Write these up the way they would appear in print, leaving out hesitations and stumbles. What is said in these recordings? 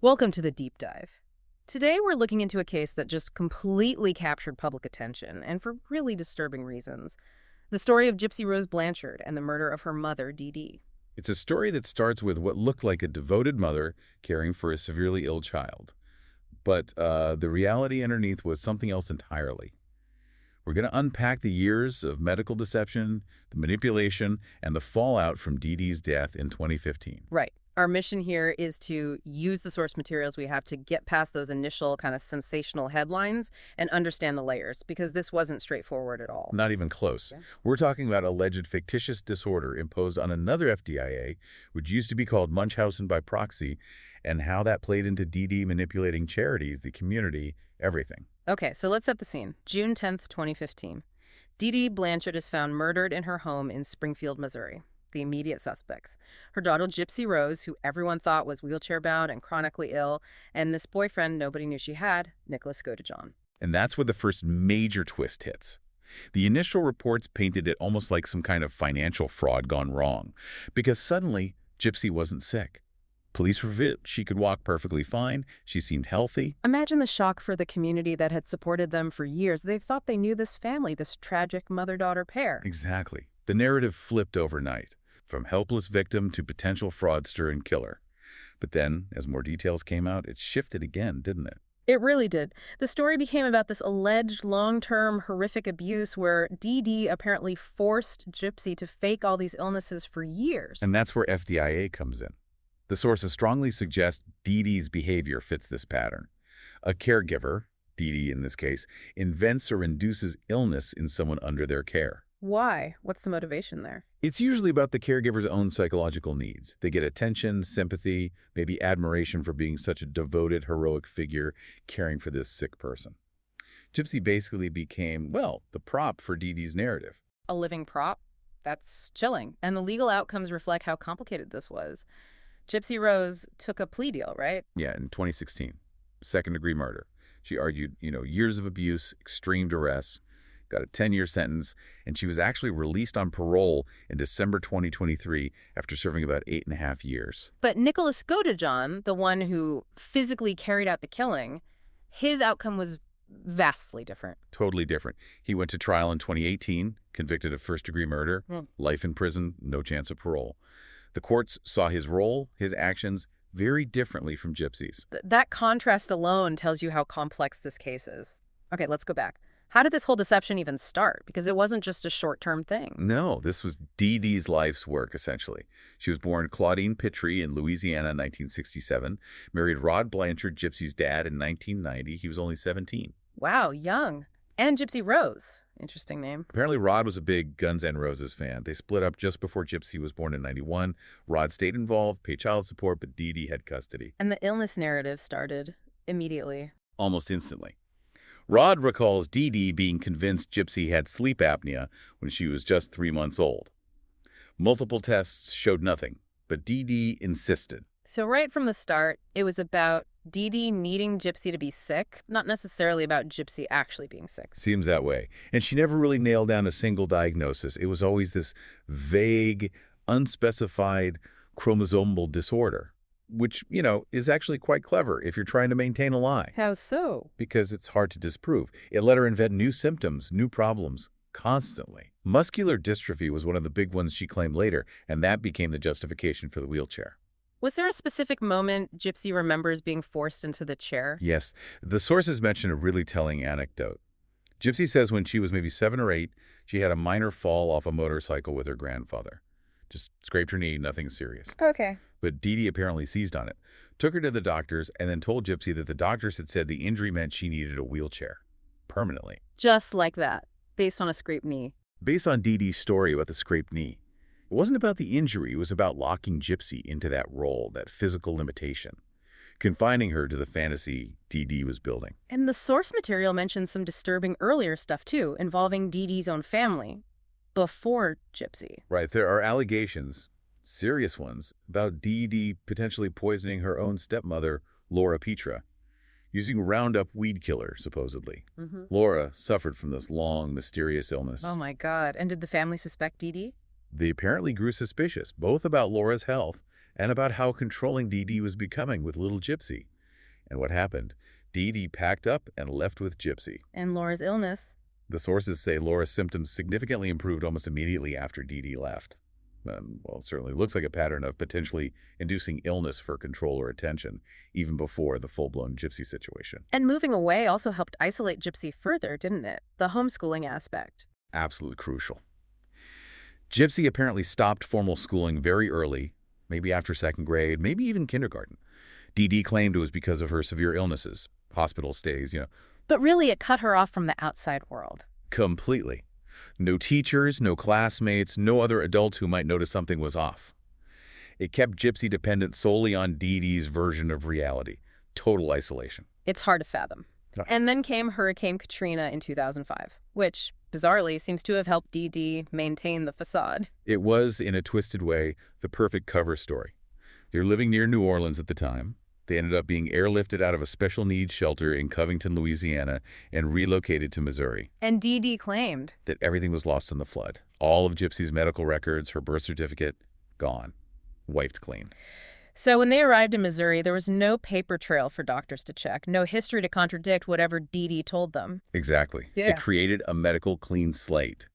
Welcome to the deep dive. Today we're looking into a case that just completely captured public attention, and for really disturbing reasons. The story of Gypsy Rose Blanchard and the murder of her mother, Dee Dee. It's a story that starts with what looked like a devoted mother caring for a severely ill child. But the reality underneath was something else entirely. We're going to unpack the years of medical deception, the manipulation, and the fallout from Dee Dee's death in 2015. Right. Our mission here is to use the source materials we have to get past those initial kind of sensational headlines and understand the layers, because this wasn't straightforward at all. Not even close. Yeah. We're talking about alleged fictitious disorder imposed on another FDIA, which used to be called Munchausen by proxy, and how that played into Dee Dee manipulating charities, the community, everything. Okay, so let's set the scene. June 10th, 2015. Dee Dee Blanchard is found murdered in her home in Springfield, Missouri. The immediate suspects: her daughter Gypsy Rose, who everyone thought was wheelchair-bound and chronically ill, and this boyfriend nobody knew she had, Nicholas Godejohn. And that's where the first major twist hits. The initial reports painted it almost like some kind of financial fraud gone wrong, because suddenly Gypsy wasn't sick. Police revealed she could walk perfectly fine, she seemed healthy. Imagine the shock for the community that had supported them for years. They thought they knew this family, this tragic mother-daughter pair. Exactly. The narrative flipped overnight, from helpless victim to potential fraudster and killer. But then, as more details came out, it shifted again, didn't it? It really did. The story became about this alleged long-term horrific abuse where Dee Dee apparently forced Gypsy to fake all these illnesses for years. And that's where FDIA comes in. The sources strongly suggest Dee Dee's behavior fits this pattern. A caregiver, Dee Dee in this case, invents or induces illness in someone under their care. Why? What's the motivation there? It's usually about the caregiver's own psychological needs. They get attention, sympathy, maybe admiration for being such a devoted, heroic figure caring for this sick person. Gypsy basically became, well, the prop for Dee Dee's narrative. A living prop? That's chilling. And the legal outcomes reflect how complicated this was. Gypsy Rose took a plea deal, right? Yeah, in 2016. Second-degree murder. She argued, years of abuse, extreme duress, got a 10-year sentence, and she was actually released on parole in December 2023 after serving about 8.5 years. But Nicholas Godejohn, the one who physically carried out the killing, his outcome was vastly different. Totally different. He went to trial in 2018, convicted of first-degree murder, life in prison, no chance of parole. The courts saw his role, his actions, very differently from Gypsy's. That contrast alone tells you how complex this case is. Okay, let's go back. How did this whole deception even start? Because it wasn't just a short-term thing. No, this was Dee Dee's life's work, essentially. She was born Claudine Pitre in Louisiana in 1967, married Rod Blanchard, Gypsy's dad, in 1990. He was only 17. Wow, young. And Gypsy Rose. Interesting name. Apparently, Rod was a big Guns N' Roses fan. They split up just before Gypsy was born in 91. Rod stayed involved, paid child support, but Dee Dee had custody. And the illness narrative started immediately. Almost instantly. Rod recalls Dee Dee being convinced Gypsy had sleep apnea when she was just 3 months old. Multiple tests showed nothing, but Dee Dee insisted. So right from the start, it was about Dee Dee needing Gypsy to be sick, not necessarily about Gypsy actually being sick. Seems that way. And she never really nailed down a single diagnosis. It was always this vague, unspecified chromosomal disorder, which, is actually quite clever if you're trying to maintain a lie. How so? Because it's hard to disprove. It let her invent new symptoms, new problems, constantly. Muscular dystrophy was one of the big ones she claimed later, and that became the justification for the wheelchair. Was there a specific moment Gypsy remembers being forced into the chair? Yes. The sources mention a really telling anecdote. Gypsy says when she was maybe 7 or 8, she had a minor fall off a motorcycle with her grandfather. Just scraped her knee, nothing serious. Okay. But Dee Dee apparently seized on it, took her to the doctors, and then told Gypsy that the doctors had said the injury meant she needed a wheelchair. Permanently. Just like that, based on a scraped knee. Based on Dee Dee's story about the scraped knee. It wasn't about the injury, it was about locking Gypsy into that role, that physical limitation, confining her to the fantasy Dee Dee was building. And the source material mentions some disturbing earlier stuff, too, involving Dee Dee's own family, before Gypsy. Right, there are allegations, serious ones, about Dee Dee potentially poisoning her own stepmother, Laura Petra, using Roundup weed killer, supposedly. Laura suffered from this long, mysterious illness. Oh my God. And did the family suspect Dee Dee? They apparently grew suspicious, both about Laura's health and about how controlling Dee Dee was becoming with little Gypsy. And what happened? Dee Dee packed up and left with Gypsy. And Laura's illness. The sources say Laura's symptoms significantly improved almost immediately after Dee Dee left. Well, it certainly looks like a pattern of potentially inducing illness for control or attention, even before the full-blown Gypsy situation. And moving away also helped isolate Gypsy further, didn't it? The homeschooling aspect. Absolutely crucial. Gypsy apparently stopped formal schooling very early, maybe after second grade, maybe even kindergarten. Dee Dee claimed it was because of her severe illnesses, hospital stays, But really, it cut her off from the outside world. Completely. No teachers, no classmates, no other adults who might notice something was off. It kept Gypsy dependent solely on Dee Dee's version of reality. Total isolation. It's hard to fathom. Yeah. And then came Hurricane Katrina in 2005, which, bizarrely, seems to have helped Dee Dee maintain the facade. It was, in a twisted way, the perfect cover story. They were living near New Orleans at the time. They ended up being airlifted out of a special needs shelter in Covington, Louisiana, and relocated to Missouri. And Dee Dee claimed that everything was lost in the flood. All of Gypsy's medical records, her birth certificate, gone. Wiped clean. So when they arrived in Missouri, there was no paper trail for doctors to check, no history to contradict whatever Dee Dee told them. Exactly. Yeah. It created a medical clean slate.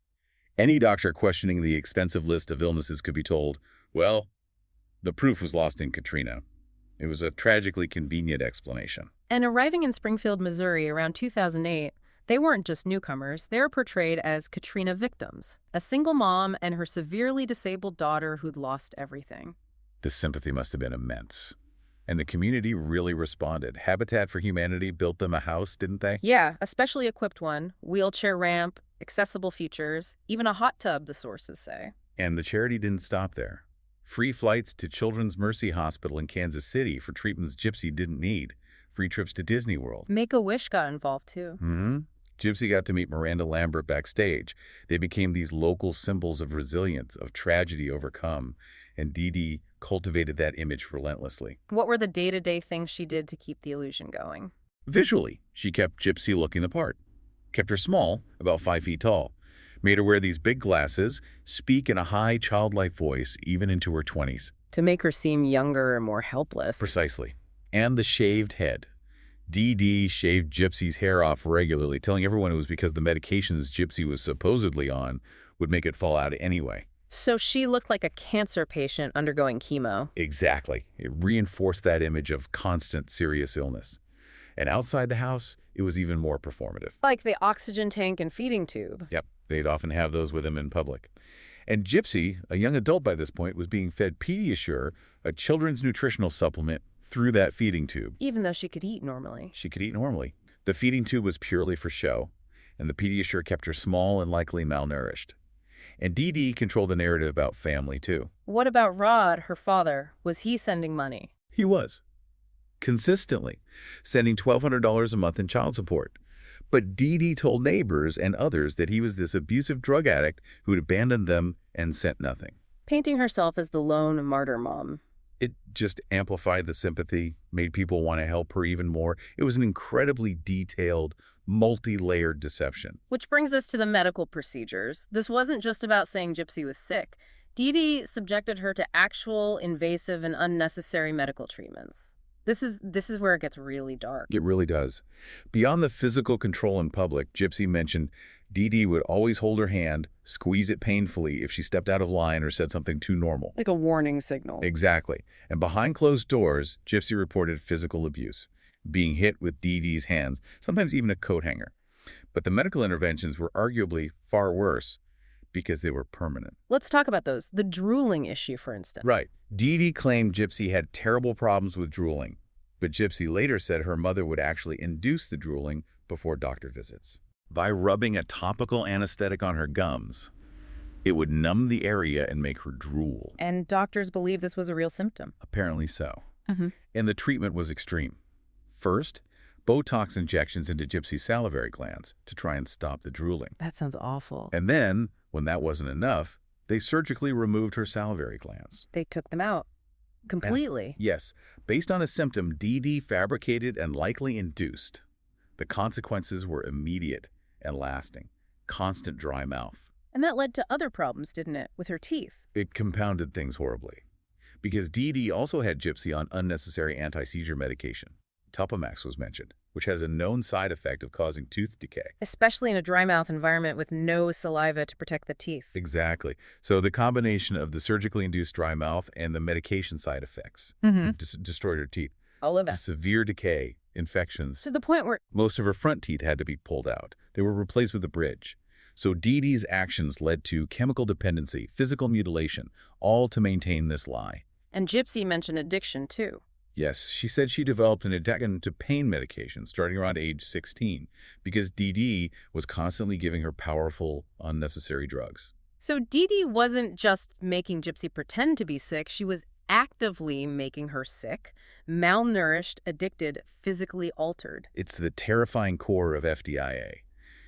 Any doctor questioning the expensive list of illnesses could be told, well, the proof was lost in Katrina. It was a tragically convenient explanation. And arriving in Springfield, Missouri around 2008, they weren't just newcomers. They were portrayed as Katrina victims, a single mom and her severely disabled daughter who'd lost everything. The sympathy must have been immense. And the community really responded. Habitat for Humanity built them a house, didn't they? Yeah, a specially equipped one, wheelchair ramp, accessible features, even a hot tub, the sources say. And the charity didn't stop there. Free flights to Children's Mercy Hospital in Kansas City for treatments Gypsy didn't need. Free trips to Disney World. Make-A-Wish got involved, too. Gypsy got to meet Miranda Lambert backstage. They became these local symbols of resilience, of tragedy overcome, and Dee Dee cultivated that image relentlessly. What were the day-to-day things she did to keep the illusion going? Visually, she kept Gypsy looking the part. Kept her small, about 5 feet tall. Made her wear these big glasses, speak in a high, childlike voice, even into her 20s. To make her seem younger and more helpless. Precisely. And the shaved head. Dee Dee shaved Gypsy's hair off regularly, telling everyone it was because the medications Gypsy was supposedly on would make it fall out anyway. So she looked like a cancer patient undergoing chemo. Exactly. It reinforced that image of constant serious illness. And outside the house, it was even more performative. Like the oxygen tank and feeding tube. Yep, they'd often have those with them in public. And Gypsy, a young adult by this point, was being fed Pediasure, a children's nutritional supplement, through that feeding tube. Even though she could eat normally. She could eat normally. The feeding tube was purely for show, and the Pediasure kept her small and likely malnourished. And Dee Dee controlled the narrative about family, too. What about Rod, her father? Was he sending money? He was. Consistently, sending $1,200 a month in child support. But Dee Dee told neighbors and others that he was this abusive drug addict who had abandoned them and sent nothing. Painting herself as the lone martyr mom. It just amplified the sympathy, made people want to help her even more. It was an incredibly detailed, multi-layered deception. Which brings us to the medical procedures. This wasn't just about saying Gypsy was sick. Dee Dee subjected her to actual, invasive, and unnecessary medical treatments. This is where it gets really dark. It really does. Beyond the physical control in public, Gypsy mentioned Dee Dee would always hold her hand, squeeze it painfully if she stepped out of line or said something too normal. Like a warning signal. Exactly. And behind closed doors, Gypsy reported physical abuse, being hit with Dee Dee's hands, sometimes even a coat hanger. But the medical interventions were arguably far worse because they were permanent. Let's talk about those. The drooling issue, for instance. Right. Dee Dee claimed Gypsy had terrible problems with drooling, but Gypsy later said her mother would actually induce the drooling before doctor visits. By rubbing a topical anesthetic on her gums, it would numb the area and make her drool. And doctors believe this was a real symptom. Apparently so. And the treatment was extreme. First, Botox injections into Gypsy's salivary glands to try and stop the drooling. That sounds awful. And then, when that wasn't enough, they surgically removed her salivary glands. They took them out. Completely. Yes. Based on a symptom Dee Dee fabricated and likely induced. The consequences were immediate and lasting. Constant dry mouth. And that led to other problems, didn't it, with her teeth? It compounded things horribly. because Dee Dee also had Gypsy on unnecessary anti-seizure medication. Topamax was mentioned, which has a known side effect of causing tooth decay. Especially in a dry mouth environment with no saliva to protect the teeth. Exactly. So the combination of the surgically induced dry mouth and the medication side effects destroyed her teeth. All of To it. severe decay, infections. To the point where Most of her front teeth had to be pulled out. They were replaced with a bridge. So Dee Dee's actions led to chemical dependency, physical mutilation, all to maintain this lie. And Gypsy mentioned addiction, too. Yes, she said she developed an addiction to pain medication starting around age 16 because Dee Dee was constantly giving her powerful, unnecessary drugs. So Dee Dee wasn't just making Gypsy pretend to be sick. She was actively making her sick, malnourished, addicted, physically altered. It's the terrifying core of FDIA,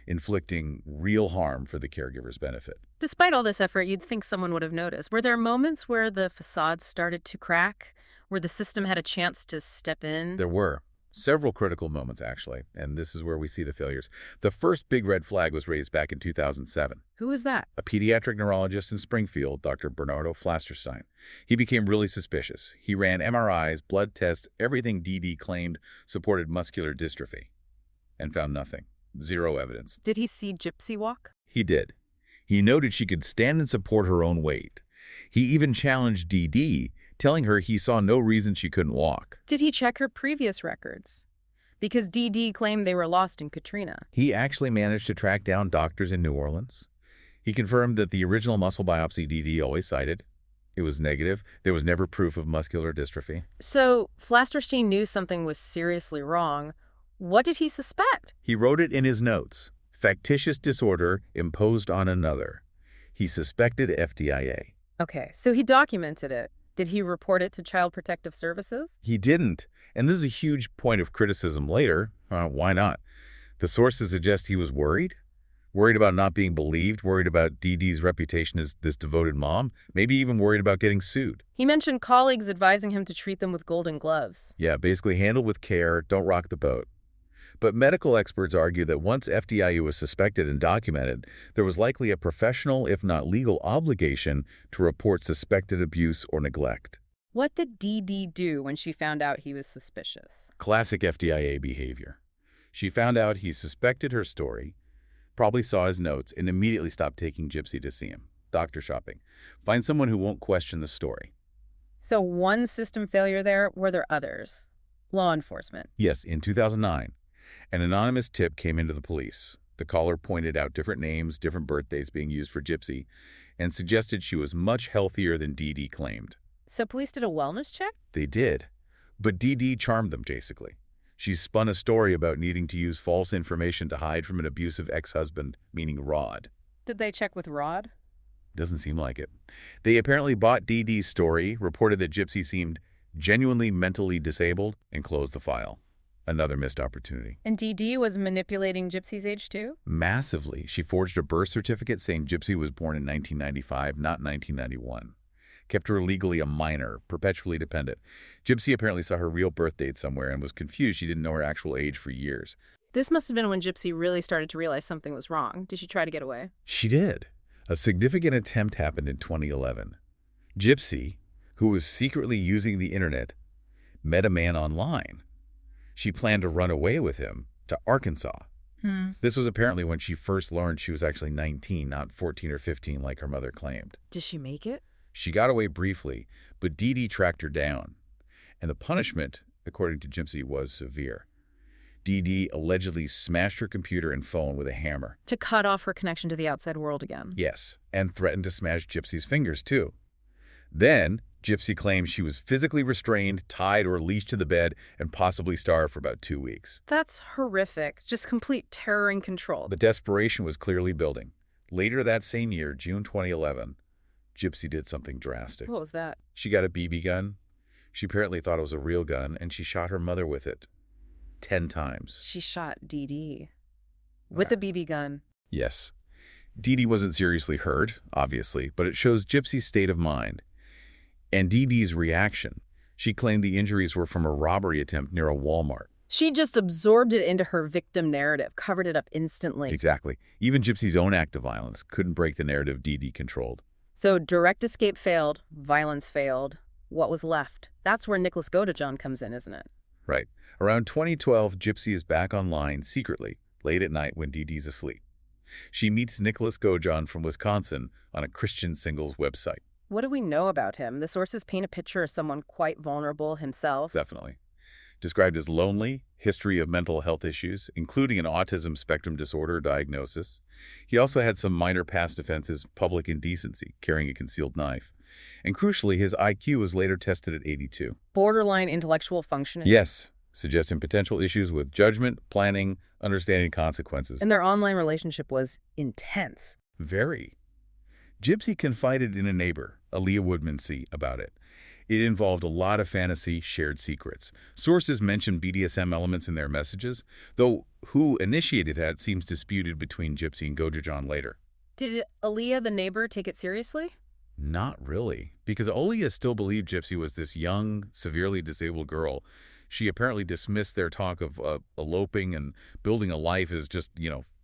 inflicting real harm for the caregiver's benefit. Despite all this effort, you'd think someone would have noticed. Were there moments where the facade started to crack, where the system had a chance to step in? There were several critical moments, actually, and this is where we see the failures. The first big red flag was raised back in 2007. Who was that? A pediatric neurologist in Springfield, Dr. Bernardo Flasterstein. He became really suspicious. He ran MRIs, blood tests, everything Dee Dee claimed supported muscular dystrophy, and found nothing. Zero evidence. Did he see Gypsy walk? He did. He noted she could stand and support her own weight. He even challenged Dee Dee, telling her he saw no reason she couldn't walk. Did he check her previous records? Because Dee Dee claimed they were lost in Katrina. He actually managed to track down doctors in New Orleans. He confirmed that the original muscle biopsy Dee Dee always cited, it was negative. There was never proof of muscular dystrophy. So Flasterstein knew something was seriously wrong. What did he suspect? He wrote it in his notes. Factitious disorder imposed on another. He suspected FDIA. Okay, so he documented it. Did he report it to Child Protective Services? He didn't, and this is a huge point of criticism later. Why not? The sources suggest he was worried about not being believed, worried about Dee Dee's reputation as this devoted mom, maybe even worried about getting sued. He mentioned colleagues advising him to treat them with golden gloves. Yeah, basically handle with care, don't rock the boat. But medical experts argue that once FDIU was suspected and documented, there was likely a professional, if not legal, obligation to report suspected abuse or neglect. What did Dee Dee do when she found out he was suspicious? Classic FDIA behavior. She found out he suspected her story, probably saw his notes, and immediately stopped taking Gypsy to see him. Doctor shopping. Find someone who won't question the story. So one system failure there, were there others? Law enforcement. Yes, in 2009. An anonymous tip came into the police. The caller pointed out different names, different birthdays being used for Gypsy, and suggested she was much healthier than Dee Dee claimed. So police did a wellness check? They did. But Dee Dee charmed them, basically. She spun a story about needing to use false information to hide from an abusive ex-husband, meaning Rod. Did they check with Rod? Doesn't seem like it. They apparently bought Dee Dee's story, reported that Gypsy seemed genuinely mentally disabled, and closed the file. Another missed opportunity. And Dee Dee was manipulating Gypsy's age too? Massively. She forged a birth certificate saying Gypsy was born in 1995, not 1991. Kept her legally a minor, perpetually dependent. Gypsy apparently saw her real birth date somewhere and was confused. She didn't know her actual age for years. This must have been when Gypsy really started to realize something was wrong. Did she try to get away? She did. A significant attempt happened in 2011. Gypsy, who was secretly using the internet, met a man online. She planned to run away with him to Arkansas. This was apparently when she first learned she was actually 19, not 14 or 15 like her mother claimed. Did she make it? She got away briefly, but Dee Dee tracked her down. And the punishment, according to Gypsy, was severe. Dee Dee allegedly smashed her computer and phone with a hammer. To cut off her connection to the outside world again. Yes, and threatened to smash Gypsy's fingers, too. Then, Gypsy claimed she was physically restrained, tied or leashed to the bed, and possibly starved for about 2 weeks. That's horrific. Just complete terror and control. The desperation was clearly building. Later that same year, June 2011, Gypsy did something drastic. What was that? She got a BB gun. She apparently thought it was a real gun, and she shot her mother with it 10 times. She shot Dee Dee with a BB gun. Yes. Dee Dee wasn't seriously hurt, obviously, but it shows Gypsy's state of mind. And Dee Dee's reaction. She claimed the injuries were from a robbery attempt near a Walmart. She just absorbed it into her victim narrative, covered it up instantly. Exactly. Even Gypsy's own act of violence couldn't break the narrative Dee Dee controlled. So direct escape failed, violence failed. What was left? That's where Nicholas Godejohn comes in, isn't it? Right. Around 2012, Gypsy is back online secretly, late at night when Dee Dee's asleep. She meets Nicholas Godejohn from Wisconsin on a Christian singles website. What do we know about him? The sources paint a picture of someone quite vulnerable himself. Definitely. Described as lonely, history of mental health issues, including an autism spectrum disorder diagnosis. He also had some minor past offenses, public indecency, carrying a concealed knife. And crucially, his IQ was later tested at 82. Borderline intellectual functioning. Yes, suggesting potential issues with judgment, planning, understanding consequences. And their online relationship was intense. Very. Gypsy confided in a neighbor, Aaliyah Woodmansee, about it. It involved a lot of fantasy, shared secrets. Sources mention BDSM elements in their messages, though who initiated that seems disputed between Gypsy and Godejohn later. Did Aaliyah, the neighbor, take it seriously? Not really, because Aaliyah still believed Gypsy was this young, severely disabled girl. She apparently dismissed their talk of eloping and building a life as just,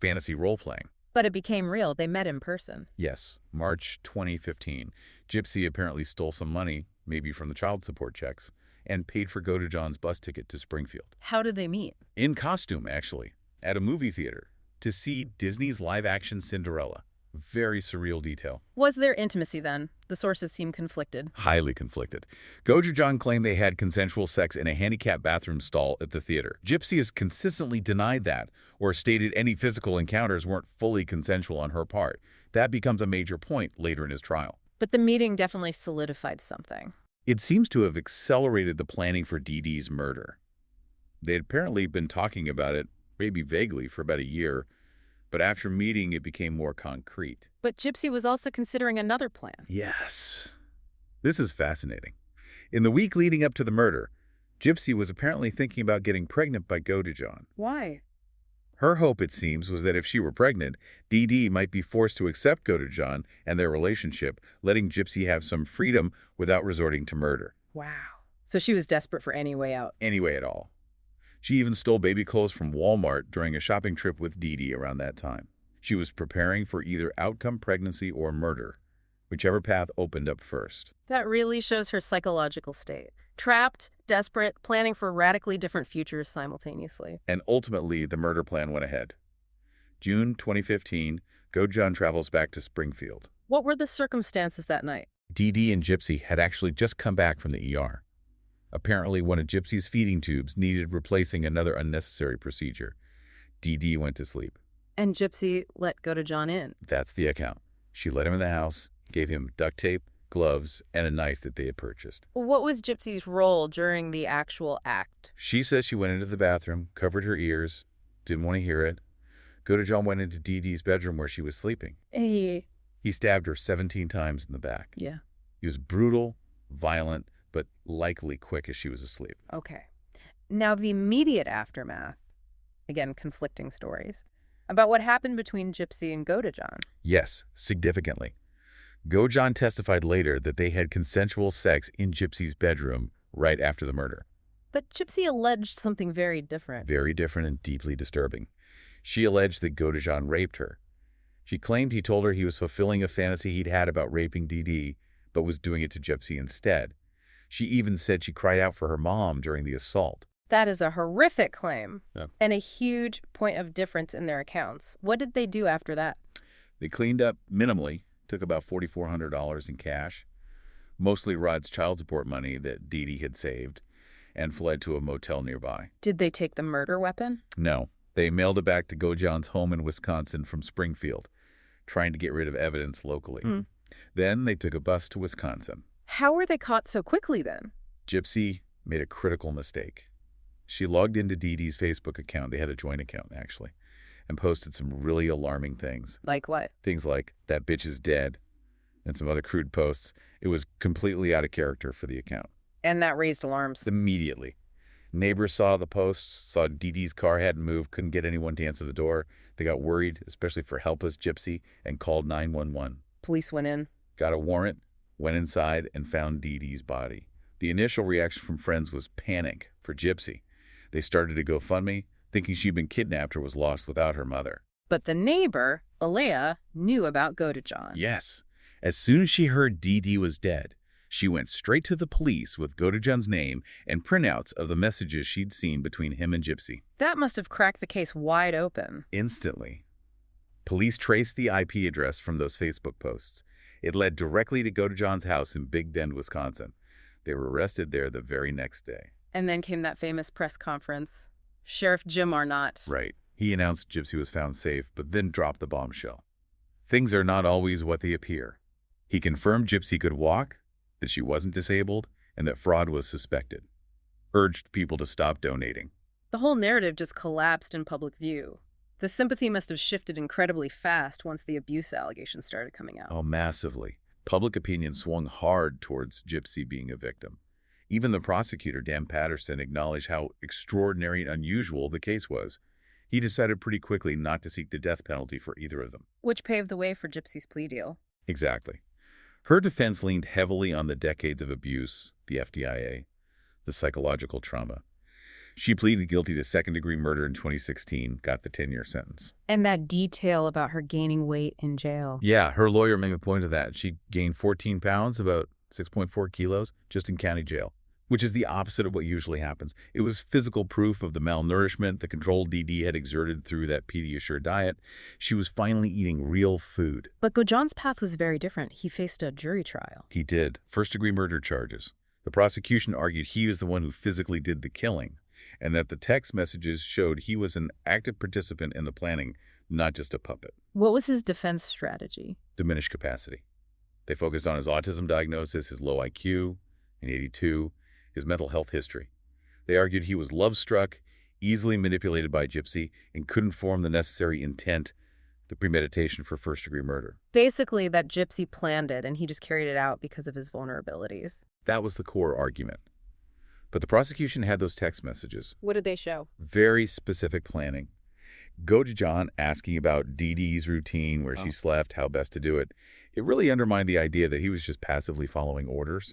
fantasy role-playing. But it became real. They met in person. Yes, March 2015. Gypsy apparently stole some money, maybe from the child support checks, and paid for Godejohn's bus ticket to Springfield. How did they meet? In costume, actually, at a movie theater, to see Disney's live-action Cinderella. Very surreal detail. Was there intimacy then? The sources seem conflicted. Highly conflicted. Godejohn claimed they had consensual sex in a handicapped bathroom stall at the theater. Gypsy has consistently denied that, or stated any physical encounters weren't fully consensual on her part. That becomes a major point later in his trial. But the meeting definitely solidified something. It seems to have accelerated the planning for Dee Dee's murder. They had apparently been talking about it, maybe vaguely, for about a year, but after meeting, it became more concrete. But Gypsy was also considering another plan. Yes. This is fascinating. In the week leading up to the murder, Gypsy was apparently thinking about getting pregnant by Godejohn. Why? Her hope, it seems, was that if she were pregnant, Dee Dee might be forced to accept Godejohn and their relationship, letting Gypsy have some freedom without resorting to murder. Wow. So she was desperate for any way out. Any way at all. She even stole baby clothes from Walmart during a shopping trip with Dee Dee around that time. She was preparing for either outcome pregnancy or murder, whichever path opened up first. That really shows her psychological state. Trapped, desperate, planning for radically different futures simultaneously. And ultimately, the murder plan went ahead. June 2015, Godejohn travels back to Springfield. What were the circumstances that night? Dee Dee and Gypsy had actually just come back from the ER. Apparently, one of Gypsy's feeding tubes needed replacing another unnecessary procedure. Dee Dee went to sleep. And Gypsy let Godejohn in. That's the account. She let him in the house, gave him duct tape, gloves, and a knife that they had purchased. What was Gypsy's role during the actual act? She says she went into the bathroom, covered her ears, didn't want to hear it. Godejohn went into Dee Dee's bedroom where she was sleeping. Hey. He stabbed her 17 times in the back. Yeah. He was brutal, violent, but likely quick as she was asleep. Okay. Now, the immediate aftermath, again, conflicting stories, about what happened between Gypsy and Godejohn. Yes, significantly. Godejohn testified later that they had consensual sex in Gypsy's bedroom right after the murder. But Gypsy alleged something very different. Very different and deeply disturbing. She alleged that Godejohn raped her. She claimed he told her he was fulfilling a fantasy he'd had about raping Dee Dee, but was doing it to Gypsy instead. She even said she cried out for her mom during the assault. That is a horrific claim, Yeah. And a huge point of difference in their accounts. What did they do after that? They cleaned up minimally, took about $4,400 in cash, mostly Rod's child support money that Dee Dee had saved, and fled to a motel nearby. Did they take the murder weapon? No, they mailed it back to Godejohn's home in Wisconsin from Springfield, trying to get rid of evidence locally. Then they took a bus to Wisconsin. How were they caught so quickly then? Gypsy made a critical mistake. She logged into Dee Dee's Facebook account, they had a joint account actually, and posted some really alarming things. Like what? Things like, "That bitch is dead," and some other crude posts. It was completely out of character for the account. And that raised alarms. Immediately. Neighbors saw the posts, saw Dee Dee's car hadn't moved, couldn't get anyone to answer the door. They got worried, especially for helpless Gypsy, and called 911. Police went in. Got a warrant, went inside, and found Dee Dee's body. The initial reaction from friends was panic for Gypsy. They started a GoFundMe, thinking she'd been kidnapped or was lost without her mother. But the neighbor, Aaliyah, knew about Godejohn. Yes. As soon as she heard Dee Dee was dead, She went straight to the police with Godejohn's name and printouts of the messages she'd seen between him and Gypsy. That must have cracked the case wide open. Instantly. Police traced the IP address from those Facebook posts. It led directly to Godejohn's house in Big Bend, Wisconsin. They were arrested there the very next day. And then came that famous press conference. Sheriff Jim Arnott. Right. He announced Gypsy was found safe, but then dropped the bombshell. Things are not always what they appear. He confirmed Gypsy could walk, that she wasn't disabled, and that fraud was suspected. Urged people to stop donating. The whole narrative just collapsed in public view. The sympathy must have shifted incredibly fast once the abuse allegations started coming out. Oh, massively. Public opinion swung hard towards Gypsy being a victim. Even the prosecutor, Dan Patterson, acknowledged how extraordinary and unusual the case was. He decided pretty quickly not to seek the death penalty for either of them. Which paved the way for Gypsy's plea deal. Exactly. Her defense leaned heavily on the decades of abuse, the FDIA, the psychological trauma. She pleaded guilty to second-degree murder in 2016, got the 10-year sentence. And that detail about her gaining weight in jail. Yeah, her lawyer made a point of that. She gained 14 pounds, about 6.4 kilos, just in county jail, which is the opposite of what usually happens. It was physical proof of the malnourishment, the control Dee Dee had exerted through that Pediasure diet. She was finally eating real food. But Godejohn's path was very different. He faced a jury trial. He did. First-degree murder charges. The prosecution argued he was the one who physically did the killing, and that the text messages showed he was an active participant in the planning, not just a puppet. What was his defense strategy? Diminished capacity. They focused on his autism diagnosis, his low IQ, in '82, his mental health history. They argued he was love-struck, easily manipulated by Gypsy, and couldn't form the necessary intent, the premeditation for first-degree murder. Basically, that Gypsy planned it, and he just carried it out because of his vulnerabilities. That was the core argument. But the prosecution had those text messages. What did they show? Very specific planning. Godejohn asking about Dee Dee's routine, where she slept, how best to do it. It really undermined the idea that he was just passively following orders.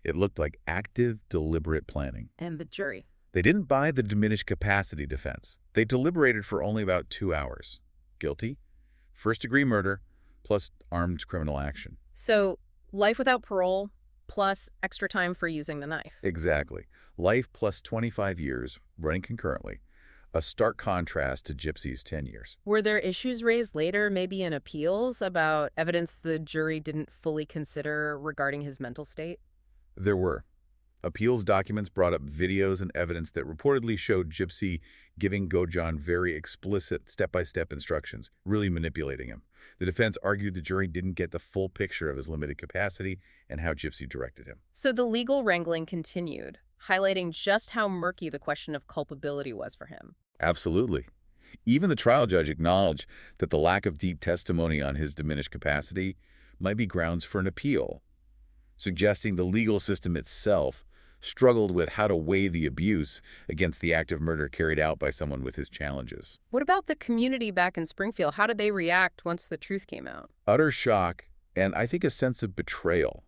It looked like active, deliberate planning. And the jury? They didn't buy the diminished capacity defense. They deliberated for only about 2 hours. Guilty, first-degree murder, plus armed criminal action. So, life without parole, plus extra time for using the knife. Exactly. Life plus 25 years, running concurrently. A stark contrast to Gypsy's 10 years. Were there issues raised later, maybe in appeals, about evidence the jury didn't fully consider regarding his mental state? There were. Appeals documents brought up videos and evidence that reportedly showed Gypsy giving Godejohn very explicit step-by-step instructions, really manipulating him. The defense argued the jury didn't get the full picture of his limited capacity and how Gypsy directed him. So the legal wrangling continued, highlighting just how murky the question of culpability was for him. Absolutely. Even the trial judge acknowledged that the lack of deep testimony on his diminished capacity might be grounds for an appeal, suggesting the legal system itself struggled with how to weigh the abuse against the act of murder carried out by someone with his challenges. What about the community back in Springfield? How did they react once the truth came out? Utter shock, and I think a sense of betrayal.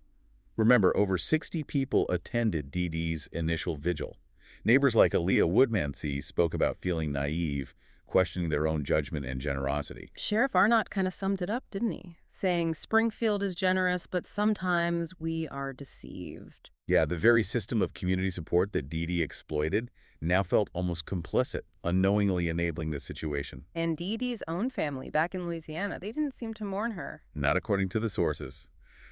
Remember, over 60 people attended Dee Dee's initial vigil. Neighbors like Aaliyah Woodmansee spoke about feeling naive, questioning their own judgment and generosity. Sheriff Arnott kind of summed it up, didn't he? Saying Springfield is generous, but sometimes we are deceived. Yeah, the very system of community support that Dee Dee exploited now felt almost complicit, unknowingly enabling this situation. And Dee Dee's own family back in Louisiana, they didn't seem to mourn her. Not according to the sources.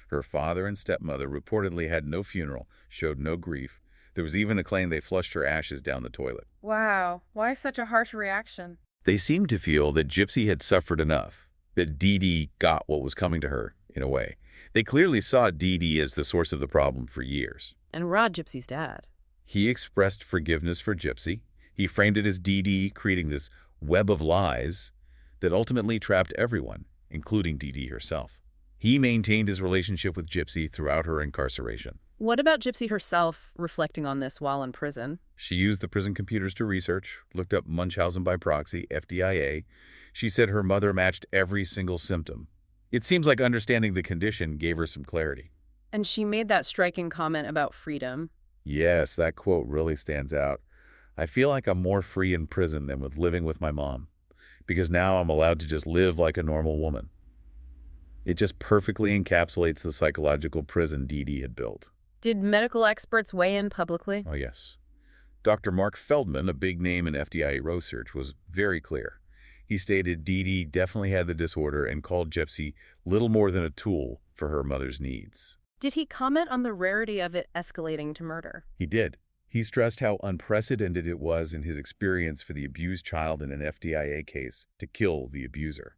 Her father and stepmother reportedly had no funeral, showed no grief. There was even a claim they flushed her ashes down the toilet. Wow, why such a harsh reaction? They seemed to feel that Gypsy had suffered enough, that Dee Dee got what was coming to her, in a way. They clearly saw Dee Dee as the source of the problem for years. And Rod, Gypsy's dad. He expressed forgiveness for Gypsy. He framed it as Dee Dee creating this web of lies that ultimately trapped everyone, including Dee Dee herself. He maintained his relationship with Gypsy throughout her incarceration. What about Gypsy herself reflecting on this while in prison? She used the prison computers to research, looked up Munchausen by proxy, FDIA. She said her mother matched every single symptom. It seems like understanding the condition gave her some clarity. And she made that striking comment about freedom. Yes, that quote really stands out. I feel like I'm more free in prison than with living with my mom, because now I'm allowed to just live like a normal woman. It just perfectly encapsulates the psychological prison Dee Dee had built. Did medical experts weigh in publicly? Oh, yes. Dr. Mark Feldman, a big name in FDIA research, was very clear. He stated Dee Dee definitely had the disorder and called Gypsy little more than a tool for her mother's needs. Did he comment on the rarity of it escalating to murder? He did. He stressed how unprecedented it was in his experience for the abused child in an FDIA case to kill the abuser.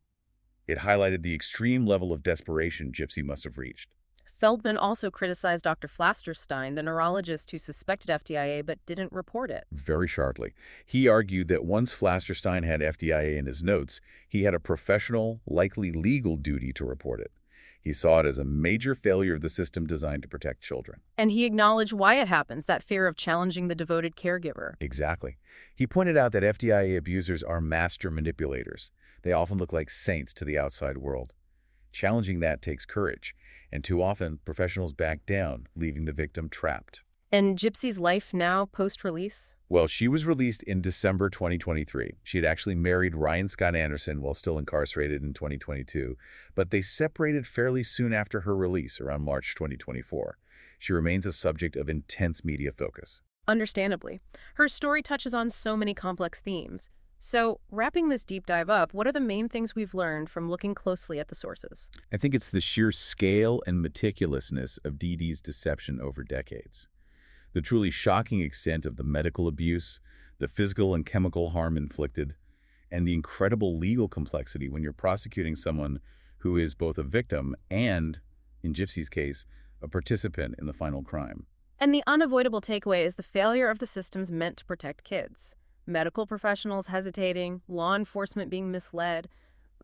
It highlighted the extreme level of desperation Gypsy must have reached. Feldman also criticized Dr. Flasterstein, the neurologist who suspected FDIA but didn't report it. Very sharply. He argued that once Flasterstein had FDIA in his notes, he had a professional, likely legal duty to report it. He saw it as a major failure of the system designed to protect children. And he acknowledged why it happens, that fear of challenging the devoted caregiver. Exactly. He pointed out that FDIA abusers are master manipulators. They often look like saints to the outside world. Challenging that takes courage, and too often professionals back down, leaving the victim trapped. And Gypsy's life now, post-release? Well, she was released in December 2023. She had actually married Ryan Scott Anderson while still incarcerated in 2022, but they separated fairly soon after her release, around March 2024. She remains a subject of intense media focus. Understandably. Her story touches on so many complex themes. So, wrapping this deep dive up, what are the main things we've learned from looking closely at the sources? I think it's the sheer scale and meticulousness of Dee Dee's deception over decades. The truly shocking extent of the medical abuse, the physical and chemical harm inflicted, and the incredible legal complexity when you're prosecuting someone who is both a victim and, in Gypsy's case, a participant in the final crime. And the unavoidable takeaway is the failure of the systems meant to protect kids. Medical professionals hesitating, law enforcement being misled,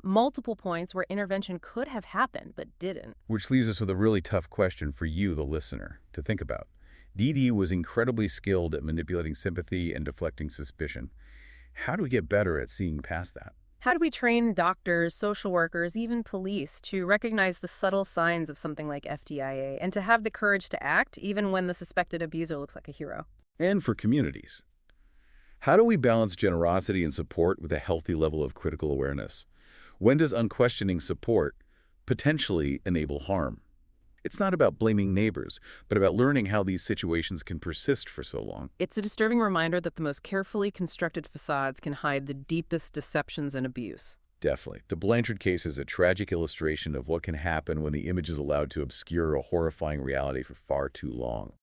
multiple points where intervention could have happened but didn't. Which leaves us with a really tough question for you, the listener, to think about. Dee Dee was incredibly skilled at manipulating sympathy and deflecting suspicion. How do we get better at seeing past that? How do we train doctors, social workers, even police to recognize the subtle signs of something like FDIA and to have the courage to act even when the suspected abuser looks like a hero? And for communities. How do we balance generosity and support with a healthy level of critical awareness? When does unquestioning support potentially enable harm? It's not about blaming neighbors, but about learning how these situations can persist for so long. It's a disturbing reminder that the most carefully constructed facades can hide the deepest deceptions and abuse. Definitely. The Blanchard case is a tragic illustration of what can happen when the image is allowed to obscure a horrifying reality for far too long.